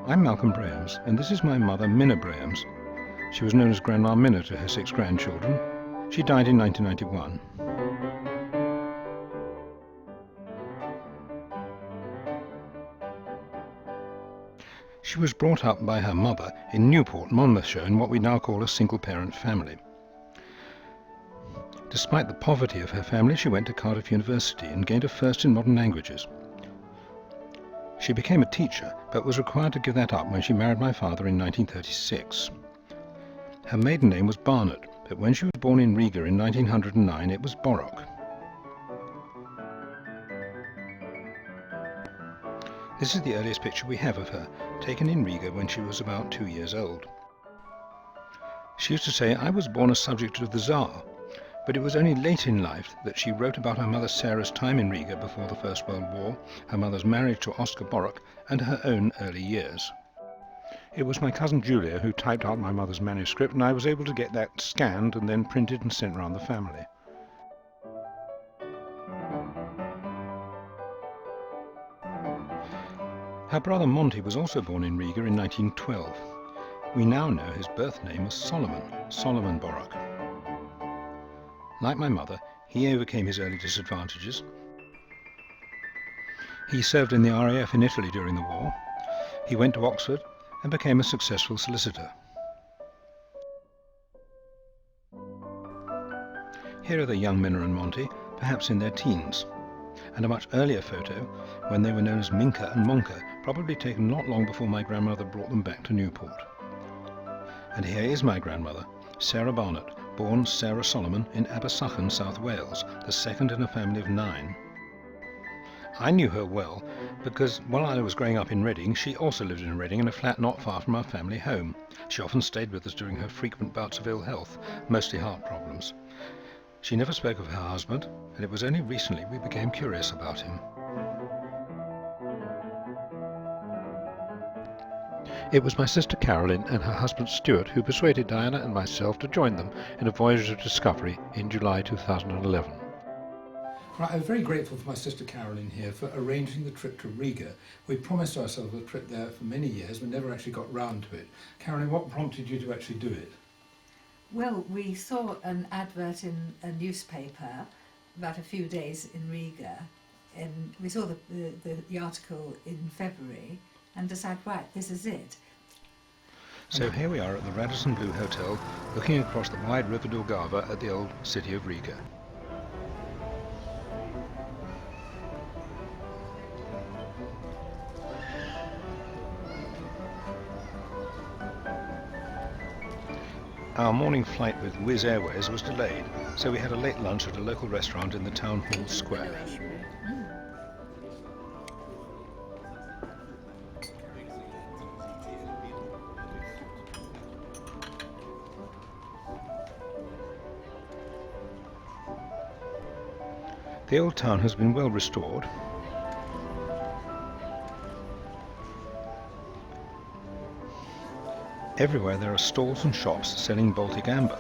I'm Malcolm Brahams, and this is my mother, Minna Brahams. She was known as Grandma Minna to her 6 grandchildren. She died in 1991. She was brought up by her mother in Newport, Monmouthshire, in what we now call a single-parent family. Despite the poverty of her family, she went to Cardiff University and gained a first in modern languages. She became a teacher, but was required to give that up when she married my father in 1936. Her maiden name was Barnett, but when she was born in Riga in 1909, it was BOROK. This is the earliest picture we have of her, taken in Riga when she was about 2 years old. She used to say, "I was born a subject of the Tsar," but it was only late in life that she wrote about her mother Sarah's time in Riga before the First World War, her mother's marriage to Oscar BOROK, and her own early years. It was my cousin Julia who typed out my mother's manuscript, and I was able to get that scanned and then printed and sent round the family. Her brother Monty was also born in Riga in 1912. We now know his birth name was Solomon BOROK. Like my mother, he overcame his early disadvantages. He served in the RAF in Italy during the war. He went to Oxford and became a successful solicitor. Here are the young Minna and Monty, perhaps in their teens, and a much earlier photo when they were known as Minka and Monka, probably taken not long before my grandmother brought them back to Newport. And here is my grandmother, Sarah Barnett, born Sarah Solomon in Abersychan, South Wales, the second in a family of 9. I knew her well because while I was growing up in Reading, she also lived in Reading in a flat not far from our family home. She often stayed with us during her frequent bouts of ill health, mostly heart problems. She never spoke of her husband, and it was only recently we became curious about him. It was my sister Carolyn and her husband Stuart who persuaded Diana and myself to join them in a voyage of discovery in July 2011. Right, I'm very grateful for my sister Carolyn here for arranging the trip to Riga. We promised ourselves a trip there for many years, we never actually got round to it. Carolyn, what prompted you to actually do it? Well, we saw an advert in a newspaper about a few days in Riga, and we saw the article in February and decided, right, this is it. So here we are at the Radisson Blu Hotel, looking across the wide river Daugava at the old city of Riga. Our morning flight with Wizz Airways was delayed, so we had a late lunch at a local restaurant in the town hall square. The old town has been well restored. Everywhere there are stalls and shops selling Baltic amber.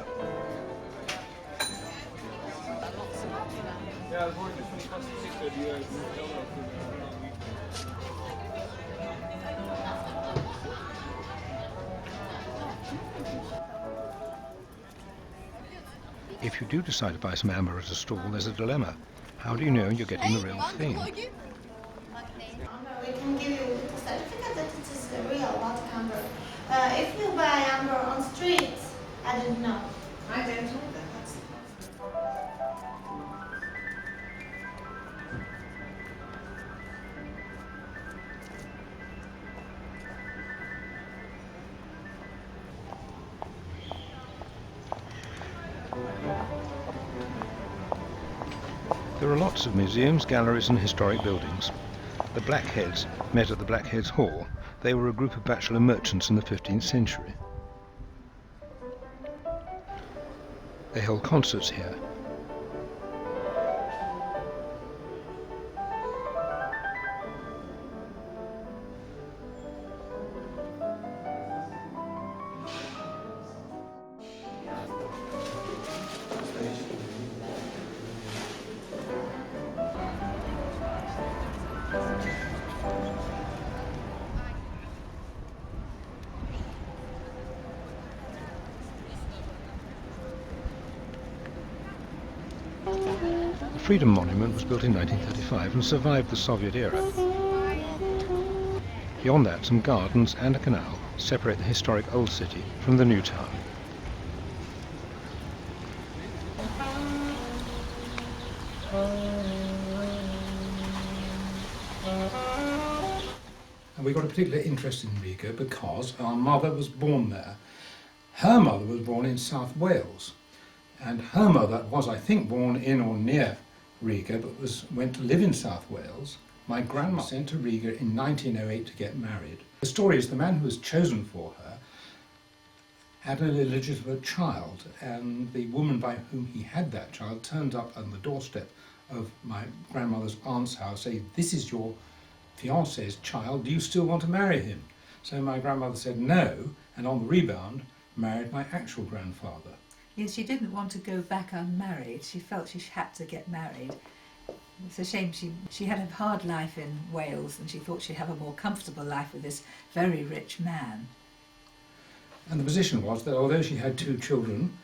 If you do decide to buy some amber at a stall, there's a dilemma. How do you know you're getting the real thing? We can give you a certificate that it is the real Baltic amber. If you buy amber on street, I don't know. I don't know that. There are lots of museums, galleries and historic buildings. The Blackheads met at the Blackheads Hall. They were a group of bachelor merchants in the 15th century. They held concerts here. Freedom Monument was built in 1935 and survived the Soviet era. Beyond that, some gardens and a canal separate the historic Old City from the new town. And we got a particular interest in Riga because our mother was born there. Her mother was born in South Wales, and her mother was, I think, born in or near Riga, but went to live in South Wales. My grandma sent to Riga in 1908 to get married. The story is the man who was chosen for her had an illegitimate child, and the woman by whom he had that child turned up on the doorstep of my grandmother's aunt's house saying, "This is your fiancé's child, do you still want to marry him?" So my grandmother said no, and on the rebound married my actual grandfather. Yes, she didn't want to go back unmarried. She felt she had to get married. It's a shame she had a hard life in Wales and she thought she'd have a more comfortable life with this very rich man. And the position was that although she had two children,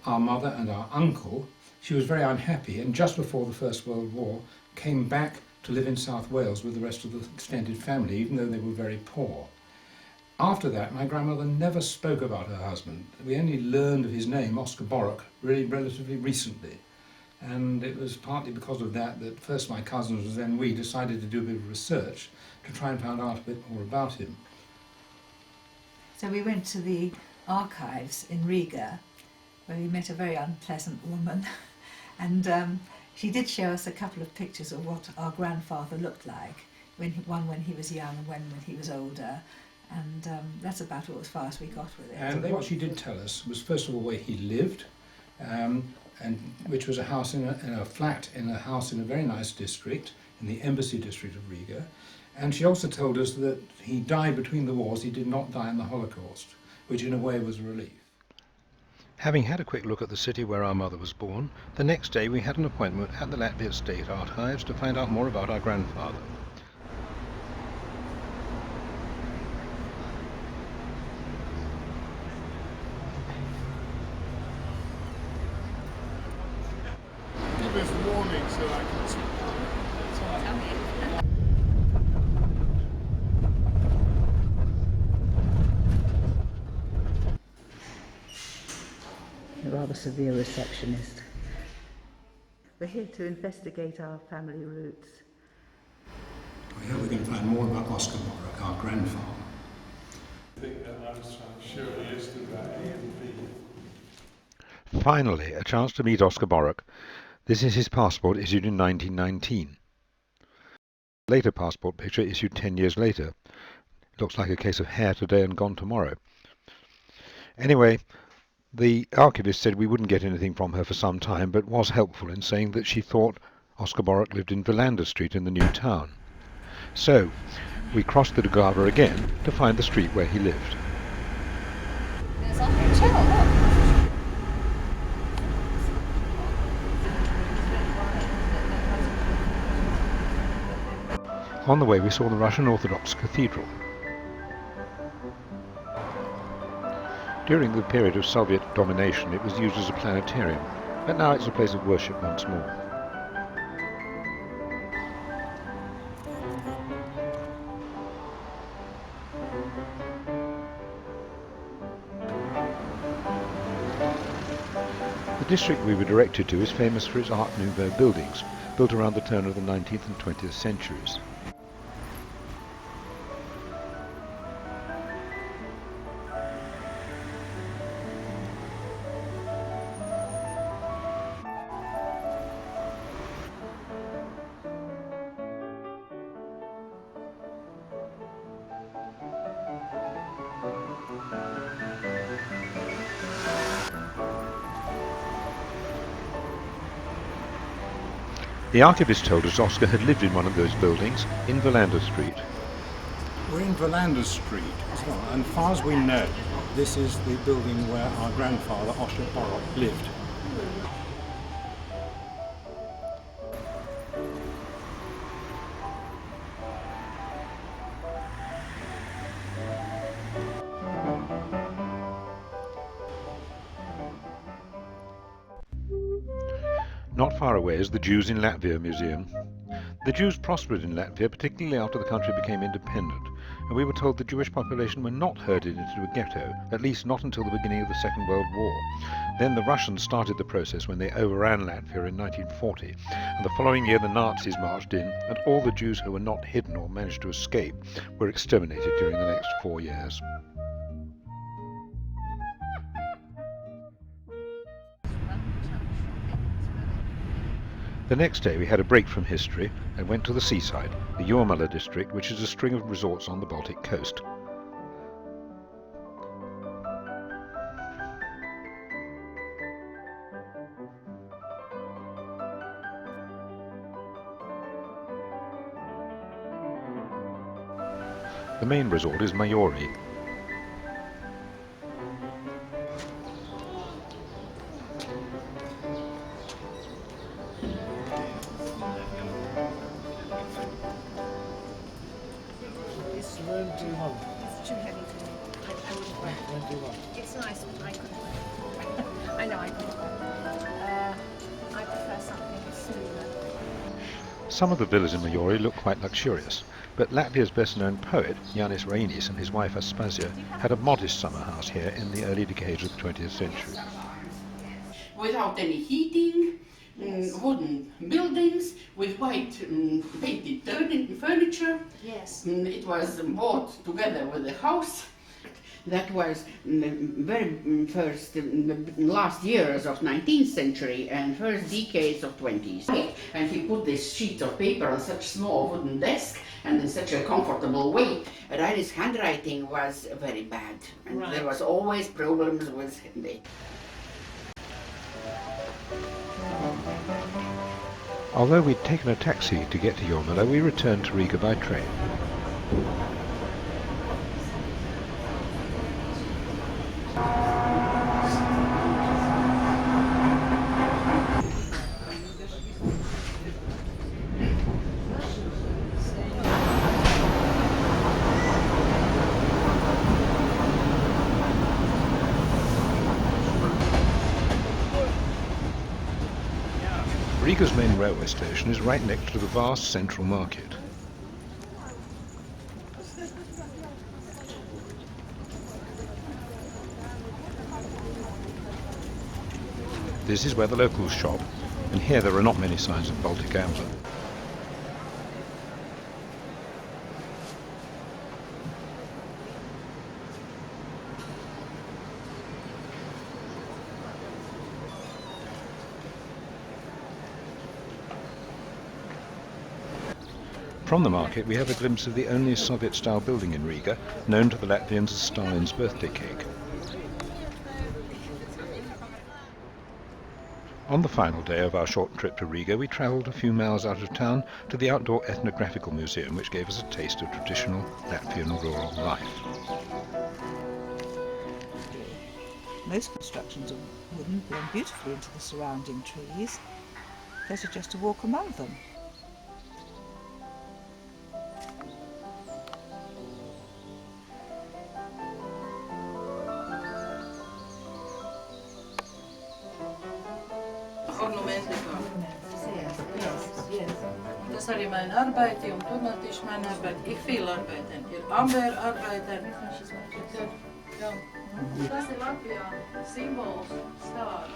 our mother and our uncle, she was very unhappy, and just before the First World War came back to live in South Wales with the rest of the extended family, even though they were very poor. After that, my grandmother never spoke about her husband. We only learned of his name, Oscar BOROK, really relatively recently. And it was partly because of that that first my cousins and then we decided to do a bit of research to try and find out a bit more about him. So we went to the archives in Riga, where we met a very unpleasant woman, and she did show us a couple of pictures of what our grandfather looked like, one when he was young and one when he was older, and that's about all as far as we got with it. And what she did tell us was first of all where he lived, and which was a house in a flat in a house in a very nice district, in the Embassy district of Riga. And she also told us that he died between the wars, he did not die in the Holocaust, which in a way was a relief. Having had a quick look at the city where our mother was born, the next day we had an appointment at the Latvian State Archives to find out more about our grandfather. Give us warning so I can see. A rather severe receptionist. We're here to investigate our family roots. We hope we're going to find more about Oscar BOROK, our grandfather. I think that I'm sure he is to that A and B. Finally, a chance to meet Oscar BOROK. This is his passport issued in 1919. Later passport picture issued 10 years later. It looks like a case of hair today and gone tomorrow. Anyway, the archivist said we wouldn't get anything from her for some time, but was helpful in saying that she thought Oscar BOROK lived in Wilander Street in the new town. So, we crossed the Drugava again to find the street where he lived. There's a hotel, look. On the way we saw the Russian Orthodox Cathedral. During the period of Soviet domination it was used as a planetarium, but now it's a place of worship once more. The district we were directed to is famous for its Art Nouveau buildings, built around the turn of the 19th and 20th centuries. The archivist told us Oscar had lived in one of those buildings in Wilander Street. We're in Wilander Street as well, and as far as we know, this is the building where our grandfather, Oscar BOROK, lived. Not far away is the Jews in Latvia Museum. The Jews prospered in Latvia, particularly after the country became independent, and we were told the Jewish population were not herded into a ghetto, at least not until the beginning of the Second World War. Then the Russians started the process when they overran Latvia in 1940, and the following year the Nazis marched in, and all the Jews who were not hidden or managed to escape were exterminated during the next 4 years. The next day we had a break from history and went to the seaside, the Jurmala district, which is a string of resorts on the Baltic coast. The main resort is Majori. It's too heavy for me. I wouldn't wear it. It's nice, but I couldn't wear it. I know I couldn't wear it. I prefer something smoother. Some of the villas in Majori look quite luxurious, but Latvia's best-known poet, Jānis Rainis, and his wife Aspasia had a modest summer house here in the early decades of the 20th century. Without any heating, wooden buildings with white painted furniture. Yes. It was bought together with the house. That was very first, last years of 19th century and first decades of 20th. And he put this sheet of paper on such small wooden desk and in such a comfortable way. Rainis' handwriting was very bad, and there was always problems with it. Although we'd taken a taxi to get to Jurmala, we returned to Riga by train. Riga's main railway station is right next to the vast central market. This is where the locals shop, and here there are not many signs of Baltic amber. From the market we have a glimpse of the only Soviet-style building in Riga, known to the Latvians as Stalin's birthday cake. On the final day of our short trip to Riga, we travelled a few miles out of town to the outdoor ethnographical museum, which gave us a taste of traditional Latvian rural life. Most constructions are wooden, blend beautifully into the surrounding trees. Pleasure just to walk among them. Das arī mein arbeid, und du natürlich meine Arbeit. Ich viel arbeiten. Hier Amber arbeiten. Ja. Das ir Latvijā simbols, stāra.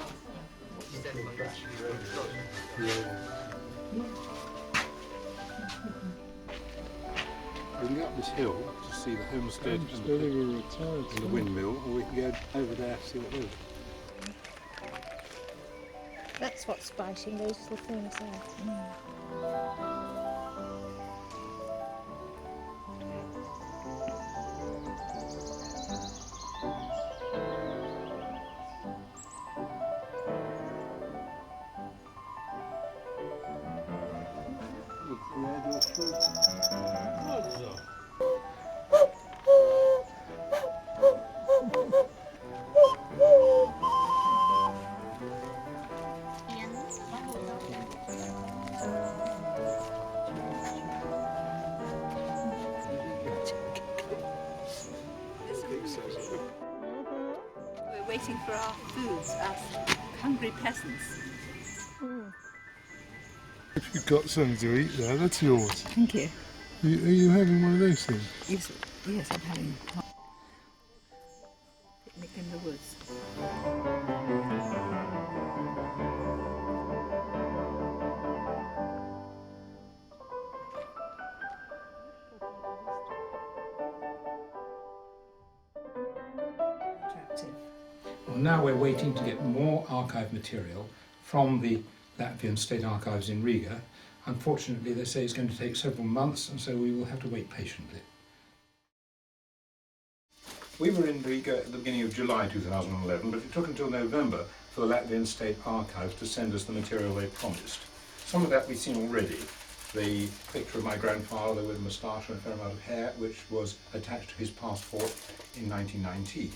We can go up this hill to see the homestead and the windmill, or we can go over there to see what it is. That's what's spiting those little things there. We're waiting for our foods, us hungry peasants. You've got something to eat there, that's yours. Thank you. Are you having one of those things? Yes, I'm having a picnic in the woods. Attractive. Well, now we're waiting to get more archive material from the Latvian State Archives in Riga. Unfortunately, they say it's going to take several months, and so we will have to wait patiently. We were in Riga at the beginning of July 2011, but it took until November for the Latvian State Archives to send us the material they promised. Some of that we've seen already. The picture of my grandfather with a moustache and a fair amount of hair, which was attached to his passport in 1919,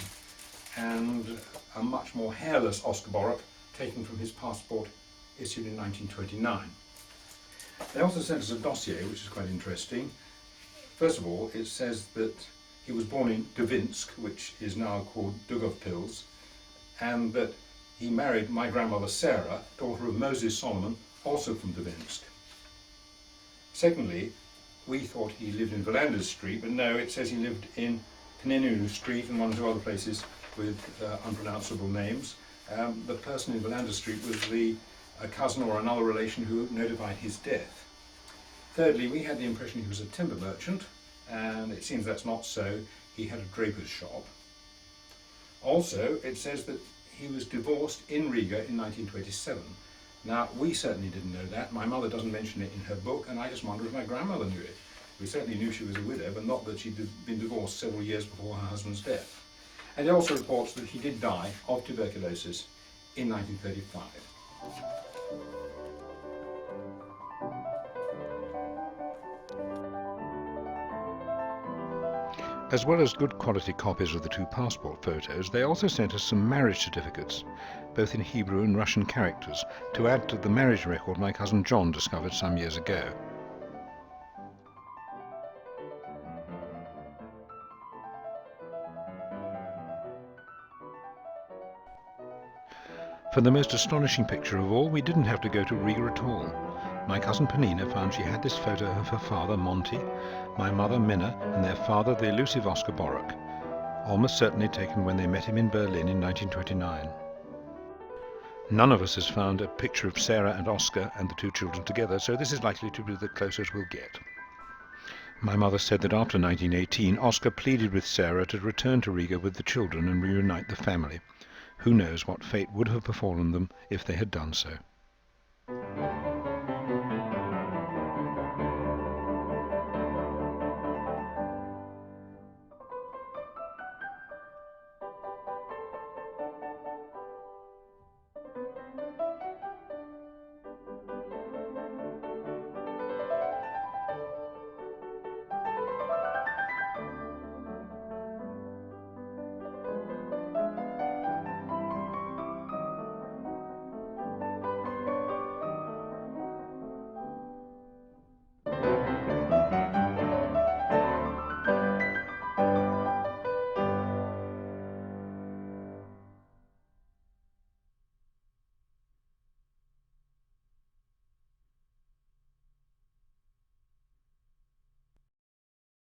and a much more hairless Oscar BOROK taken from his passport issued in 1929. They also sent us a dossier, which is quite interesting. First of all, it says that he was born in Dvinsk, which is now called Daugavpils, and that he married my grandmother Sarah, daughter of Moses Solomon, also from Dvinsk. Secondly, we thought he lived in Valanders Street, but no, it says he lived in Penenu Street and one or two other places with unpronounceable names. The person in Valanders Street was a cousin or another relation who notified his death. Thirdly, we had the impression he was a timber merchant, and it seems that's not so. He had a draper's shop. Also, it says that he was divorced in Riga in 1927. Now, we certainly didn't know that. My mother doesn't mention it in her book, and I just wonder if my grandmother knew it. We certainly knew she was a widow, but not that she'd been divorced several years before her husband's death. And it also reports that he did die of tuberculosis in 1935. As well as good quality copies of the two passport photos, they also sent us some marriage certificates, both in Hebrew and Russian characters, to add to the marriage record my cousin John discovered some years ago. For the most astonishing picture of all, we didn't have to go to Riga at all. My cousin Panina found she had this photo of her father, Monty, my mother, Minna, and their father, the elusive Oscar BOROK, almost certainly taken when they met him in Berlin in 1929. None of us has found a picture of Sarah and Oscar and the two children together, so this is likely to be the closest we'll get. My mother said that after 1918, Oscar pleaded with Sarah to return to Riga with the children and reunite the family. Who knows what fate would have befallen them if they had done so.